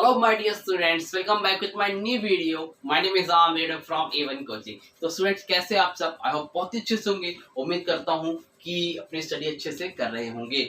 Hello my dear students, welcome back with my new video. My name is Amir from A1 Coaching. तो students कैसे आप सब? I hope बहुत अच्छे से होंगे। उम्मीद करता हूँ कि अपनी स्टडी अच्छे से कर रहे होंगे।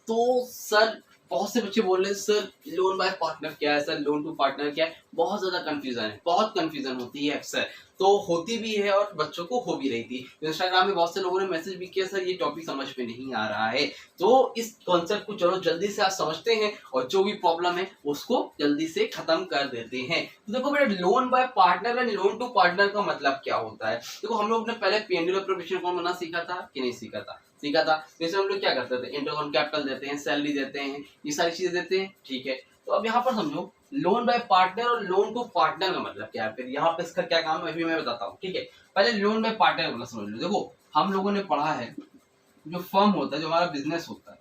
तो सर बहुत से बच्चे बोल रहे हैं सर लोन बाय पार्टनर क्या है, सर लोन टू पार्टनर क्या है। बहुत ज्यादा कंफ्यूजन है, बहुत कंफ्यूजन होती है अक्सर, तो होती भी है और बच्चों को हो भी रही थी। इंस्टाग्राम में बहुत से लोगों ने मैसेज भी किया सर ये टॉपिक समझ में नहीं आ रहा है। तो इस कॉन्सेप्ट को चलो जल्दी से आप समझते हैं और जो भी प्रॉब्लम है उसको जल्दी से खत्म कर देते हैं। तो देखो बेटा loan by partner and loan to partner का मतलब क्या होता है। देखो हम लोग ने पहले पीएनबी प्रोविजन फॉर्म बनाना सीखा था कि नहीं सीखा था? सीखा था। तो इसमें हम लोग क्या करते थे, इंटरेस्ट ऑन कैपिटल देते हैं, सैलरी देते हैं, ये सारी चीजें देते हैं। ठीक है, तो अब यहाँ पर समझो लोन बाय पार्टनर और लोन टू पार्टनर का मतलब क्या है, फिर यहाँ पे इसका क्या काम है अभी मैं बताता हूँ। ठीक है, पहले लोन बाय पार्टनर का मतलब समझ लो। देखो हम लोगों ने पढ़ा है जो फर्म होता है, जो हमारा बिजनेस होता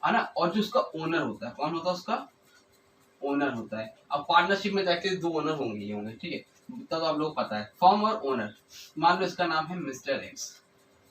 है ना, और जो उसका ओनर होता है, कौन होता है उसका ओनर होता है। अब पार्टनरशिप में जाके दो ओनर होंगे ही होंगे। ठीक है, इतना तो आप लोग पता है, फर्म और ओनर। मान लो इसका नाम है मिस्टर एक्स,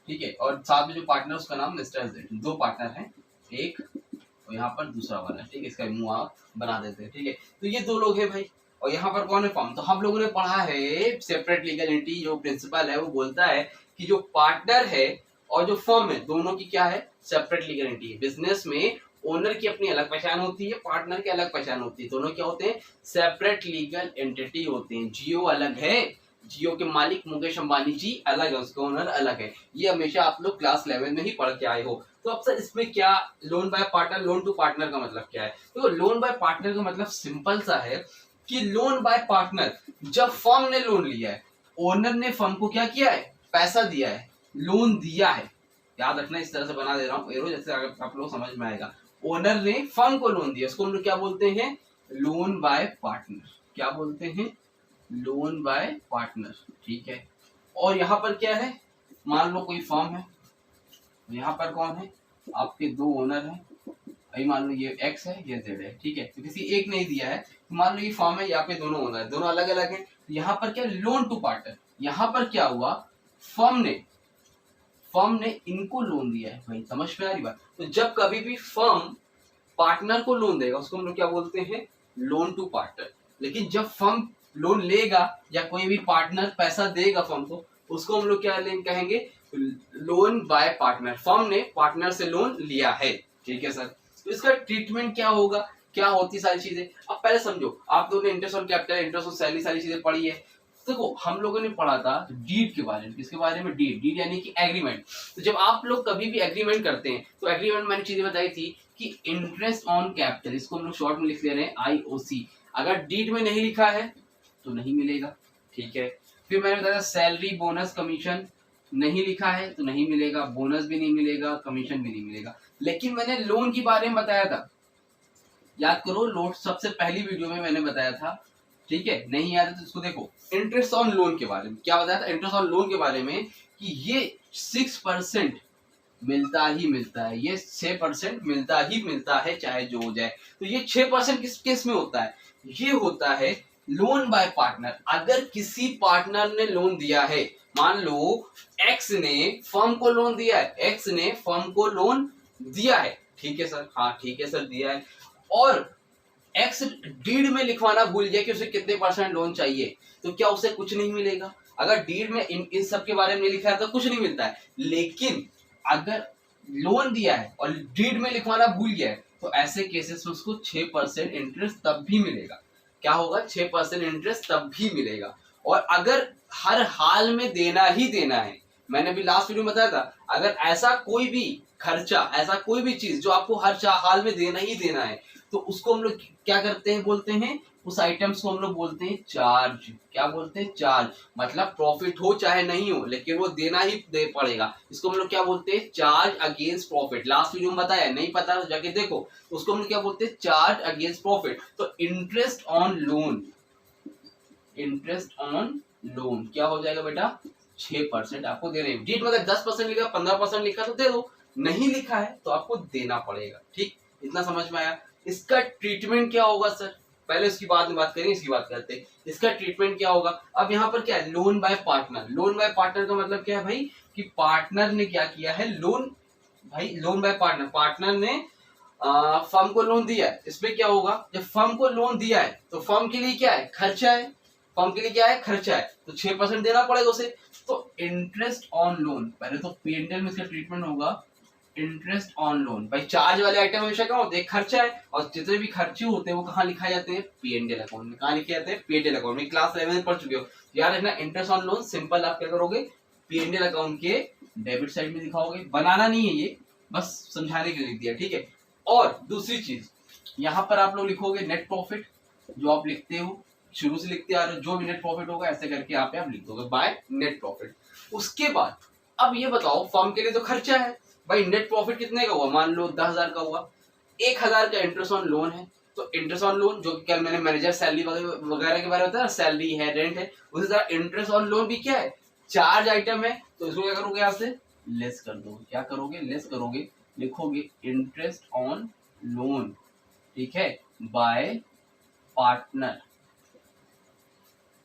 ठीक है, और साथ में जो पार्टनर उसका नाम मिस्टर जेड। दो पार्टनर हैं, एक और यहाँ पर दूसरा वाला। ठीक है, इसका मुंह आप बना देते हैं। ठीक है, तो ये दो लोग हैं भाई, और यहाँ पर कौन है फर्म। तो हम लोगों ने पढ़ा है सेपरेट लीगल एंटिटी, जो प्रिंसिपल है वो बोलता है कि जो पार्टनर है और जो फर्म है दोनों की क्या है, सेपरेट लीगल एंटिटी है। बिजनेस में ओनर की अपनी अलग पहचान होती है, पार्टनर की अलग पहचान होती है, दोनों क्या होते हैं, सेपरेट लीगल एंटिटी होते हैं। जियो अलग है, जियो के मालिक मुकेश अंबानी जी अलग है, उसका ओनर अलग है। ये हमेशा आप लोग क्लास 11 में ही पढ़ के आए हो। तो अब सर इसमें क्या loan by partner loan to partner का मतलब क्या है। तो लोन बाय पार्टनर का मतलब सिंपल सा है कि लोन बाय पार्टनर, जब फर्म ने लोन लिया है, ओनर ने फर्म को क्या किया है, पैसा दिया है, लोन दिया है। याद रखना, इस तरह से बना दे रहा हूँ एरो, जैसे अगर आप लोग समझ में आएगा। ओनर ने फर्म को लोन दिया, उसको हम लोग क्या बोलते हैं, लोन बाय पार्टनर। क्या बोलते हैं, लोन बाय पार्टनर। ठीक है, और यहाँ पर क्या है, मान लो कोई फर्म है, यहाँ पर कौन है, आपके दो ओनर हैं। अभी मान लो ये एक्स है, ये जेड है। ठीक है, तो किसी एक ने ही दिया है, तो मान लो ये फर्म है, यहाँ पे दोनों ओनर है, दोनों अलग अलग है। तो यहाँ पर क्या, लोन टू पार्टनर। यहाँ पर क्या हुआ, फर्म ने इनको लोन दिया है। भाई समझ में आ रही बात। तो जब कभी भी फर्म पार्टनर को लोन देगा उसको हम लोग क्या बोलते हैं, लोन टू पार्टनर। लेकिन जब फर्म लोन लेगा या कोई भी पार्टनर पैसा देगा फर्म को, उसको हम लोग क्या कहेंगे, लोन बाय पार्टनर। फर्म ने पार्टनर से लोन लिया है। ठीक है सर, तो इसका ट्रीटमेंट क्या होगा, क्या होती सारी चीजें। अब पहले समझो, आप लोगों ने interest on capital, interest on salary, सारी चीजें पढ़ी है। देखो हम लोगों ने पढ़ा था डीड के बारे में। किसके बारे में, डीड। डीड यानी कि एग्रीमेंट। तो जब आप लोग कभी भी एग्रीमेंट करते हैं तो एग्रीमेंट मैंने चीजें बताई थी कि इंटरेस्ट ऑन कैपिटल, इसको हम लोग शॉर्ट में लिख ले रहे हैं आईओसी। अगर डीड में नहीं लिखा है तो नहीं मिलेगा। ठीक है, फिर मैंने बताया सैलरी बोनस कमीशन, नहीं लिखा है तो नहीं मिलेगा, बोनस भी नहीं मिलेगा, कमीशन भी नहीं मिलेगा। लेकिन मैंने लोन के बारे में बताया था, याद करो, लोन सबसे पहली वीडियो में मैंने बताया था। ठीक है, नहीं याद है तो इसको देखो। इंटरेस्ट ऑन लोन के बारे में क्या बताया था, इंटरेस्ट ऑन लोन के बारे में कि ये 6% मिलता ही मिलता है, ये 6% मिलता ही मिलता है चाहे जो हो जाए। तो ये 6% किस केस में होता है, ये होता है लोन बाय पार्टनर। अगर किसी पार्टनर ने लोन दिया है, मान लो एक्स ने फर्म को लोन दिया है, एक्स ने फर्म को लोन दिया है। ठीक है सर, हाँ ठीक है सर दिया है, और एक्स डीड में लिखवाना भूल गया कि उसे कितने परसेंट लोन चाहिए, तो क्या उसे कुछ नहीं मिलेगा। अगर डीड में इन सब के बारे में लिखा है तो कुछ नहीं मिलता है। लेकिन अगर लोन दिया है और डीड में लिखवाना भूल गया है तो ऐसे केसेस में उसको 6% इंटरेस्ट तब भी मिलेगा। क्या होगा, 6% इंटरेस्ट तब भी मिलेगा। और अगर हर हाल में देना ही देना है, मैंने भी लास्ट वीडियो में बताया था, अगर ऐसा कोई भी खर्चा, ऐसा कोई भी चीज जो आपको हर हाल में देना ही देना है, तो उसको हम लोग क्या करते हैं, बोलते हैं, उस आइटम्स को हम लोग बोलते हैं चार्ज। क्या बोलते हैं, चार्ज। मतलब प्रॉफिट हो चाहे नहीं हो, लेकिन वो देना ही दे पड़ेगा। इसको हम लोग क्या बोलते हैं, charge against profit. Last video में बताया, नहीं पता तो जाके देखो। उसको हम लोग क्या बोलते हैं, चार्ज अगेंस्ट प्रॉफिट। तो interest on loan, interest on loan क्या हो जाएगा बेटा, 6% आपको दे रहे हैं। डीड में अगर 10% लिखा, 15% लिखा तो दे दो, नहीं लिखा है तो आपको देना पड़ेगा। ठीक, इतना समझ में आया। इसका ट्रीटमेंट क्या होगा सर, पहले उसकी बाद में बात करेंगे, इसकी बात करते हैं। इसका ट्रीटमेंट क्या होगा। अब यहाँ पर क्या है, loan by partner. Loan by partner का मतलब क्या है भाई, कि पार्टनर ने क्या किया है, लोन, भाई लोन बाय पार्टनर, पार्टनर ने फर्म को लोन दिया है, इसमें क्या होगा, जब फर्म को लोन दिया है तो फर्म के लिए क्या है, खर्चा है, फर्म के लिए क्या है, खर्चा है, तो 6% देना पड़ेगा उसे। तो इंटरेस्ट ऑन लोन, पहले तो पीएनएल में इसका ट्रीटमेंट होगा इंटरेस्ट ऑन लोन। भाई चार्ज वाले आइटम हमेशा क्या होते हैं, खर्चा है, और जितने भी खर्चे होते हैं वो कहाँ लिखाए जाते हैं, पीएनएल अकाउंट में। कहाँ लिखे जाते हैं, पीएनएल अकाउंट में। क्लास 11 में पढ़ चुके हो, याद रखना। इंटरेस्ट ऑन लोन सिंपल आप क्या करोगे, पीएनएल अकाउंट के डेबिट साइड में दिखाओगे, बनाना नहीं है ये, बस समझाने के लिए लिख दिया, ठीक है। और दूसरी चीज, यहाँ पर आप लोग लिखोगे नेट प्रॉफिट, जो आप लिखते हो, शुरू से लिखते आ रहे हो, जो भी नेट प्रॉफिट होगा ऐसे करके यहाँ पे आप लिख दोगे बाय नेट प्रॉफिट। उसके बाद अब ये बताओ, फर्म के लिए तो खर्चा है भाई, नेट प्रॉफिट कितने का हुआ, मान लो 10,000 का हुआ, 1,000 का इंटरेस्ट ऑन लोन है, तो इंटरेस्ट ऑन लोन जो कि कल मैंने मैनेजर सैलरी वगैरह के बारे में बताया, सैलरी है, रेंट है, उसी तरह इंटरेस्ट ऑन लोन भी क्या है, चार्ज आइटम है, तो इसको क्या करोगे, यहाँ से लेस कर दो, क्या करोगे, लेस करोगे, लिखोगे इंटरेस्ट ऑन लोन, ठीक है, बाय पार्टनर।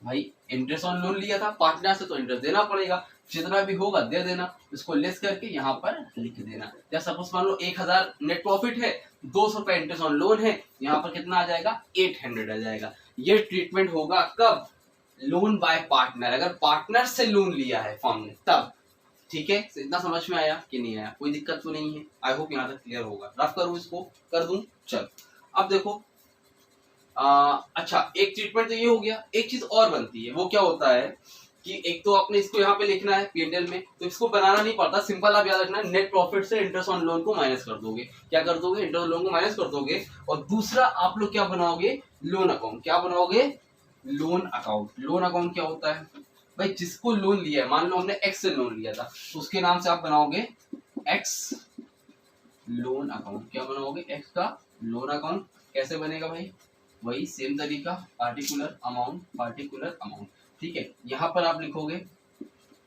भाई इंटरेस्ट ऑन लोन लिया था पार्टनर से, तो इंटरेस्ट देना पड़ेगा, जितना भी होगा दे देना, इसको लेस करके यहाँ पर लिख देना। या सपोज मान लो 1,000 नेट प्रॉफिट है, 200 रुपए इंटरेस्ट ऑन लोन है, यहाँ पर कितना आ जाएगा, 800 आ जाएगा। ये ट्रीटमेंट होगा कब, लोन बाय पार्टनर, अगर पार्टनर से लोन लिया है फर्म ने तब, ठीक है। इतना समझ में आया कि नहीं आया, कोई दिक्कत तो नहीं है, आई होप यहाँ तक क्लियर होगा। रफ करूँ इसको, कर दूं, चल अब देखो। अच्छा, एक ट्रीटमेंट तो ये हो गया, एक चीज और बनती है, वो क्या होता है कि एक तो आपने इसको यहाँ पे लिखना है पीएनएल में, तो इसको बनाना नहीं पड़ता, सिंपल आप याद रखना, नेट प्रॉफिट से इंटरेस्ट ऑन लोन को माइनस कर दोगे। क्या कर दोगे, इंटरेस्ट ऑन लोन को माइनस कर दोगे, और दूसरा आप लोग क्या बनाओगे, लोन अकाउंट। क्या बनाओगे, लोन अकाउंट। लोन अकाउंट क्या होता है भाई, जिसको लोन लिया है, मान लो हमने एक्स से लोन लिया था, तो उसके नाम से आप बनाओगे एक्स लोन अकाउंट। क्या बनाओगे, एक्स का लोन अकाउंट। कैसे बनेगा भाई, वही सेम तरीका, पार्टिकुलर अमाउंट, ठीक है। यहाँ पर आप लिखोगे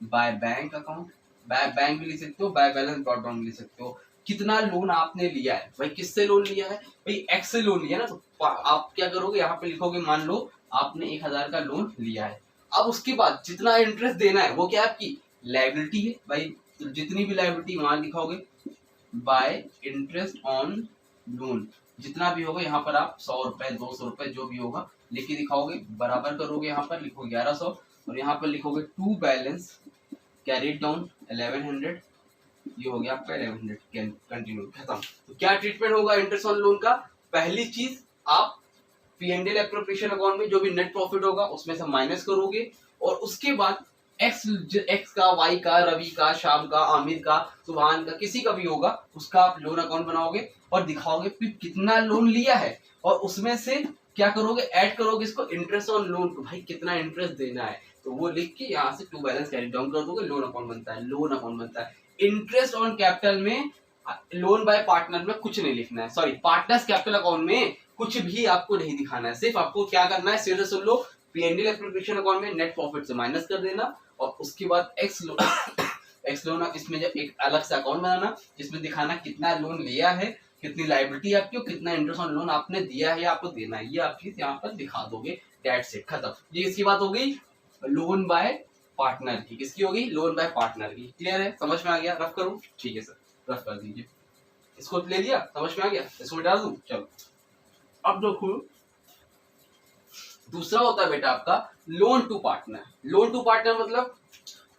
by bank account, by bank भी लिख सकते हो, बाय बैलेंस ड्रॉप डाउन लिख सकते हो। कितना लोन आपने लिया है भाई, किससे लोन लिया है भाई, एक्स से लोन लिया ना, तो आप क्या करोगे, यहाँ पे लिखोगे मान लो आपने 1,000 का लोन लिया है। अब उसके बाद जितना इंटरेस्ट देना है वो क्या है, आपकी लायबिलिटी है भाई, तो जितनी भी लायबिलिटी वहां लिखाओगे बाय इंटरेस्ट ऑन लोन, जितना भी होगा यहाँ पर आप 100 रुपए 200 रुपए जो भी होगा लिख के दिखाओगे, बराबर करोगे, यहाँ पर लिखोगे 1100, और यहाँ पर लिखोगे टू बैलेंस कैरीड डाउन 1100, ये हो गया आपका 1100, कंटिन्यू, खत्म। तो क्या ट्रीटमेंट होगा इंटरेस्ट ऑन लोन का, पहली चीज आप पीएनएल एप्रोप्रिएशन अकाउंट में जो भी नेट प्रॉफिट होगा उसमें से माइनस करोगे, और उसके बाद एक्स का, वाई का, रवि का, शाम का, आमिर का, सुभान का, किसी का भी होगा उसका आप लोन अकाउंट बनाओगे और दिखाओगे कितना लोन लिया है, और उसमें से क्या करोगे, ऐड करोगे इसको इंटरेस्ट ऑन लोन को, भाई कितना इंटरेस्ट देना है, तो वो लिख के यहाँ से टू बैलेंस कैरी डाउन कर दोगे, लोन अकाउंट बनता है, लोन अकाउंट बनता है। इंटरेस्ट ऑन कैपिटल में, लोन बाय पार्टनर में कुछ नहीं लिखना है, सॉरी पार्टनर्स कैपिटल अकाउंट में कुछ भी आपको नहीं दिखाना है, सिर्फ आपको क्या करना है, सीधे सुन लो, पीएनएल एप्रोप्रिएशन अकाउंट में नेट प्रॉफिट से माइनस कर देना, और उसके बाद एक्स लोन इसमें जब एक अलग से अकाउंट बनाना जिसमें दिखाना कितना लोन लिया है, कितनी लायबिलिटी आपकी, और कितना इंटरेस्ट ऑन लोन आपने दिया है या आपको देना है, ये आप चीज यहाँ पर दिखा दोगे, दैट्स इट, खत्म। ये इसकी बात हो गई लोन बाय पार्टनर की, किसकी होगी, लोन बाय पार्टनर की। क्लियर है, समझ में आ गया, रफ करूं, ठीक है सर, रफ कर दीजिए, इसको ले लिया, समझ में आ गया, इसको डाल दूं, चलो। अब देखो दूसरा होता है बेटा आपका loan to partner. Loan to partner मतलब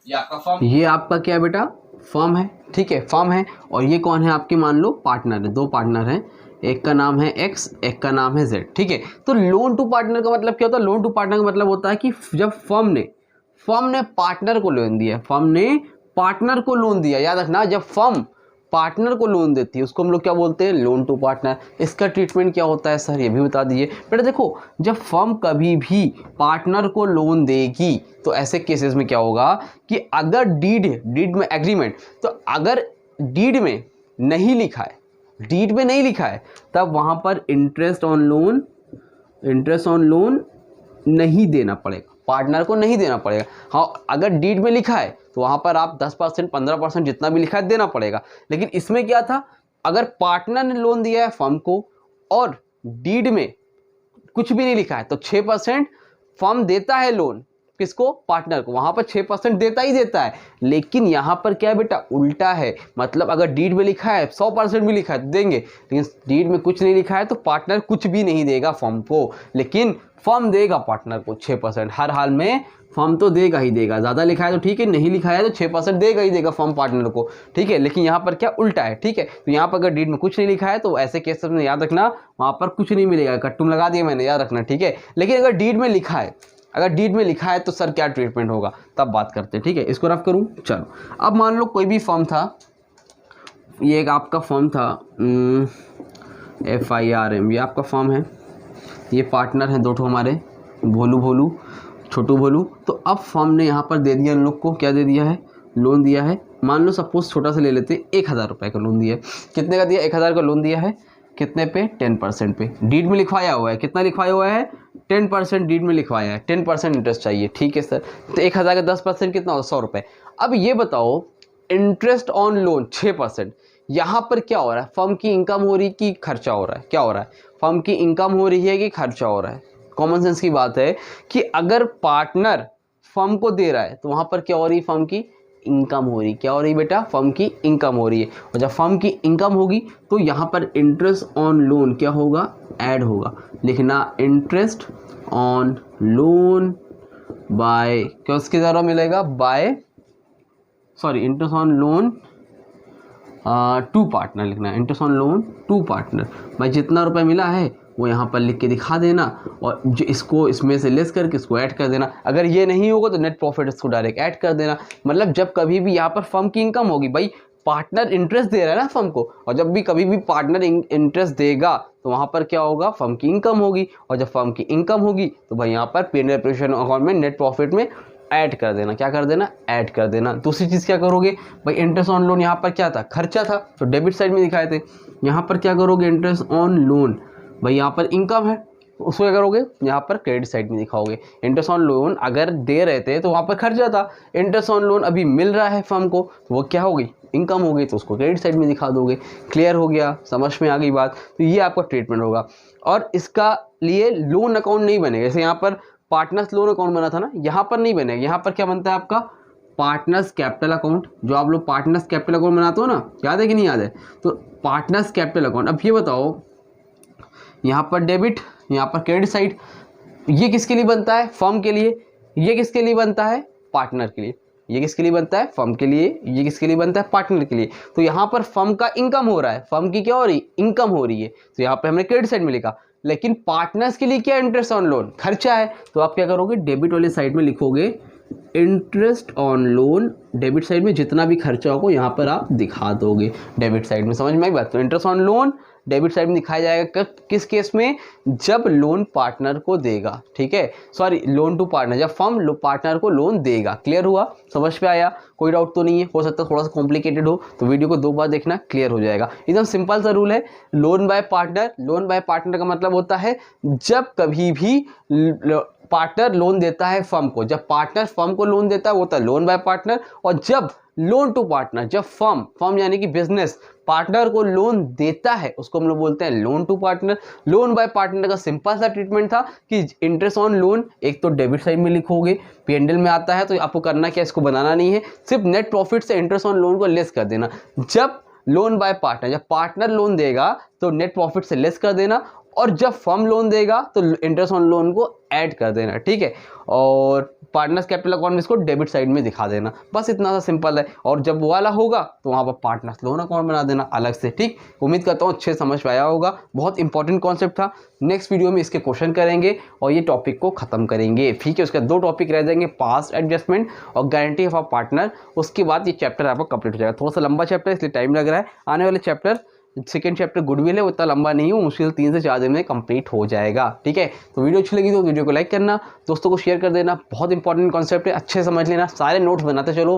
ये आपका फर्म, ये आपका क्या है बेटा, फर्म है, ठीक है, फर्म है, और ये कौन है आपके, मान लो पार्टनर है, दो पार्टनर हैं, एक का नाम है एक्स, एक का नाम है जेड, ठीक है। तो लोन टू पार्टनर का मतलब क्या होता है, लोन टू पार्टनर का मतलब होता है कि जब फर्म ने पार्टनर को लोन दिया, फर्म ने पार्टनर को लोन दिया, याद रखना, जब फर्म पार्टनर को लोन देती है उसको हम लोग क्या बोलते हैं, लोन टू पार्टनर। इसका ट्रीटमेंट क्या होता है सर, ये भी बता दीजिए बेटा। देखो, जब फर्म कभी भी पार्टनर को लोन देगी तो ऐसे केसेस में क्या होगा कि अगर डीड में एग्रीमेंट, तो अगर डीड में नहीं लिखा है, तब वहां पर इंटरेस्ट ऑन लोन नहीं देना पड़ेगा, पार्टनर को नहीं देना पड़ेगा। हाँ, अगर डीड में लिखा है तो वहां पर आप 10% 15% जितना भी लिखा है देना पड़ेगा। लेकिन इसमें क्या था, अगर पार्टनर ने लोन दिया है फर्म को और डीड में कुछ भी नहीं लिखा है तो 6% फर्म देता है लोन, किसको, पार्टनर को, वहां पर 6% देता ही देता है। लेकिन यहां पर क्या है बेटा, उल्टा है। मतलब अगर डीड में लिखा है 100% भी लिखा है तो देंगे, लेकिन डीड में कुछ नहीं लिखा है तो पार्टनर कुछ भी नहीं देगा फर्म को, लेकिन फर्म देगा पार्टनर को 6%। हर हाल में फर्म तो देगा ही देगा, ज़्यादा लिखा है तो ठीक है, नहीं लिखा है तो 6% देगा ही देगा फर्म पार्टनर को, ठीक है। लेकिन यहाँ पर क्या उल्टा है, ठीक है। तो यहाँ पर अगर डीड में कुछ नहीं लिखा है तो ऐसे केस में याद रखना वहाँ पर कुछ नहीं मिलेगा, कट्टुम लगा दिया मैंने, याद रखना, ठीक है। लेकिन अगर डीड में लिखा है, अगर डीड में लिखा है तो सर क्या ट्रीटमेंट होगा, तब बात करते हैं, ठीक है। इसको रफ करूँ, चलो। अब मान लो कोई भी फर्म था, ये एक आपका फर्म था FIRM, ये आपका फर्म है, ये पार्टनर हैं 2 ठो हमारे, भोलू छोटू भोलू। तो अब फर्म ने यहाँ पर दे दिया इन लोग को, क्या दे दिया है, लोन दिया है। मान लो सपोज छोटा सा ले लेते, 1000 रुपये का लोन दिया है। कितने का दिया, 1000 का लोन दिया है, कितने पे, 10% पे। डीड में लिखवाया हुआ है, कितना लिखवाया हुआ है, 10% डीड में लिखवाया है, 10% इंटरेस्ट चाहिए, ठीक है सर। तो 1000 का 10% कितना होगा, 100 रुपये। अब ये बताओ, इंटरेस्ट ऑन लोन 6%, यहाँ पर क्या हो रहा है, फर्म की इनकम हो रही कि खर्चा हो रहा है, क्या हो रहा है, फर्म की इनकम हो रही है कि खर्चा हो रहा है। कॉमन सेंस की बात है कि अगर पार्टनर फर्म को दे रहा है तो वहाँ पर क्या हो रही है, फर्म की इनकम हो रही, क्या हो रही बेटा, फर्म की इनकम हो रही है। और जब फर्म की इनकम होगी तो यहाँ पर इंटरेस्ट ऑन लोन क्या होगा, ऐड होगा। लिखना इंटरेस्ट ऑन लोन बाय, क्या उसके द्वारा मिलेगा, by, sorry, interest on loan to partner लिखना है, interest on loan to partner. भाई जितना रुपए मिला है वो यहाँ पर लिख के दिखा देना, और जो इसको इसमें से लेस करके इसको ऐड कर देना। अगर ये नहीं होगा तो नेट प्रॉफिट इसको डायरेक्ट ऐड कर देना। मतलब जब कभी भी यहाँ पर फर्म की इनकम होगी, भाई पार्टनर इंटरेस्ट दे रहा है ना फर्म को, और जब भी कभी भी पार्टनर इंटरेस्ट देगा तो वहाँ पर क्या होगा, फर्म की इनकम होगी। और जब फर्म की इनकम होगी तो भाई यहाँ पर P&L प्रेजेंटेशन अकाउंट में नेट प्रॉफिट में ऐड कर देना, क्या कर देना, ऐड कर देना। दूसरी चीज़ क्या करोगे भाई, इंटरेस्ट ऑन लोन यहाँ पर क्या था, खर्चा था, तो डेबिट साइड में दिखाए थे। यहाँ पर क्या करोगे, इंटरेस्ट ऑन लोन, भाई यहाँ पर इनकम है, उसको क्या करोगे, यहाँ पर क्रेडिट साइड में दिखाओगे। इंटरेस्ट ऑन लोन अगर दे रहे थे तो वहाँ पर खर्चा था, इंटरेस्ट ऑन लोन अभी मिल रहा है फर्म को तो वो क्या होगी, इनकम हो गई, तो उसको क्रेडिट साइड में दिखा दोगे। क्लियर हो गया, समझ में आ गई बात। तो ये आपका ट्रीटमेंट होगा। और इसका लिए लोन अकाउंट नहीं बनेगा, जैसे यहाँ पर पार्टनर्स लोन अकाउंट बना था ना, यहाँ पर नहीं बनेगा। यहाँ पर क्या बनता है आपका, पार्टनर्स कैपिटल अकाउंट। जो आप लोग पार्टनर्स कैपिटल अकाउंट बनाते हो ना, याद है कि नहीं याद है, तो पार्टनर्स कैपिटल अकाउंट। अब ये बताओ, यहाँ पर डेबिट, यहाँ पर क्रेडिट साइड, ये किसके लिए बनता है, फर्म के लिए। ये किसके लिए बनता है, पार्टनर के लिए। ये किसके लिए बनता है, फर्म के लिए। ये किसके लिए बनता है, पार्टनर के लिए। तो यहाँ पर फर्म का इनकम हो रहा है, फर्म की क्या हो रही है, इनकम हो रही है, तो यहाँ पर हमने क्रेडिट साइड में लिखा। लेकिन पार्टनर्स के लिए क्या, इंटरेस्ट ऑन लोन, खर्चा है, तो आप क्या करोगे, डेबिट वाली साइड में लिखोगे interest on loan, debit side में जितना भी खर्चा होगा यहाँ पर आप दिखा दोगे डेबिट साइड में। समझ में आई बात। तो interest on loan debit side में दिखाया जाएगा किस केस में, जब लोन पार्टनर को देगा, ठीक है, सॉरी लोन टू पार्टनर, जब फर्म पार्टनर को लोन देगा। क्लियर हुआ, समझ में आया, कोई डाउट तो नहीं है। हो सकता है थोड़ा सा कॉम्प्लिकेटेड हो तो वीडियो को 2 बार देखना, क्लियर हो जाएगा। एकदम सिंपल सा रूल है, loan by partner. Loan by partner का मतलब होता है जब कभी भी पार्टनर लोन देता है फर्म को, जब पार्टनर फर्म को लोन देता है वो होता है लोन बाय पार्टनर। और जब लोन टू पार्टनर, जब फर्म यानी कि बिजनेस पार्टनर को लोन देता है उसको हम लोग बोलते हैं loan to partner. Loan by partner का सिंपल सा ट्रीटमेंट था कि इंटरेस्ट ऑन लोन एक तो डेबिट साइड में लिखोगे, P&L में आता है तो आपको करना क्या, इसको बनाना नहीं है, सिर्फ नेट प्रॉफिट से इंटरेस्ट ऑन लोन को लेस कर देना। जब लोन बाय पार्टनर, जब पार्टनर लोन देगा तो नेट प्रॉफिट से लेस कर देना, और जब फर्म लोन देगा तो इंटरेस्ट ऑन लोन को ऐड कर देना, ठीक है। और पार्टनर्स कैपिटल अकाउंट में इसको डेबिट साइड में दिखा देना, बस इतना सा सिंपल है। और जब वो वाला होगा तो वहाँ पर पार्टनर्स लोन अकाउंट बना देना अलग से, ठीक। उम्मीद करता हूँ अच्छे समझ में आया होगा। बहुत इंपॉर्टेंट कॉन्सेप्ट था। नेक्स्ट वीडियो में इसके क्वेश्चन करेंगे और ये टॉपिक को खत्म करेंगे, ठीक है। उसके 2 टॉपिक रह जाएंगे, पास्ट एडजस्टमेंट और गारंटी ऑफ अ पार्टनर। उसके बाद ये चैप्टर आपका कंप्लीट हो जाएगा। थोड़ा सा लंबा चैप्टर इसलिए टाइम लग रहा है। आने वाले चैप्टर सेकेंड चैप्टर गुडविल है, वो इतना लंबा नहीं हो, मुश्किल 3 से 4 दिन में कंप्लीट हो जाएगा, ठीक है। तो वीडियो अच्छी लगी तो वीडियो को लाइक करना, दोस्तों को शेयर कर देना। बहुत इंपॉर्टेंट कॉन्सेप्ट है, अच्छे समझ लेना, सारे नोट्स बनाते चलो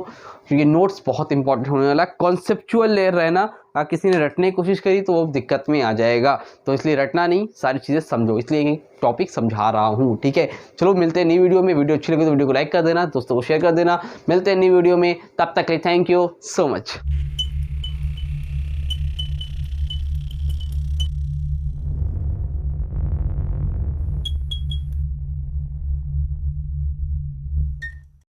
क्योंकि नोट्स बहुत इंपॉर्टेंट होने वाला है। कॉन्सेप्चुअल लेयर रहना, अगर किसी ने रटने की कोशिश करी तो वो दिक्कत में आ जाएगा, तो इसलिए रटना नहीं, सारी चीज़ें समझो, इसलिए टॉपिक समझा रहा हूँ, ठीक है। चलो मिलते हैं नई वीडियो में। वीडियो अच्छी लगी तो वीडियो को लाइक कर देना, दोस्तों को शेयर कर देना। मिलते हैं नई वीडियो में, तब तक के लिए थैंक यू सो मच।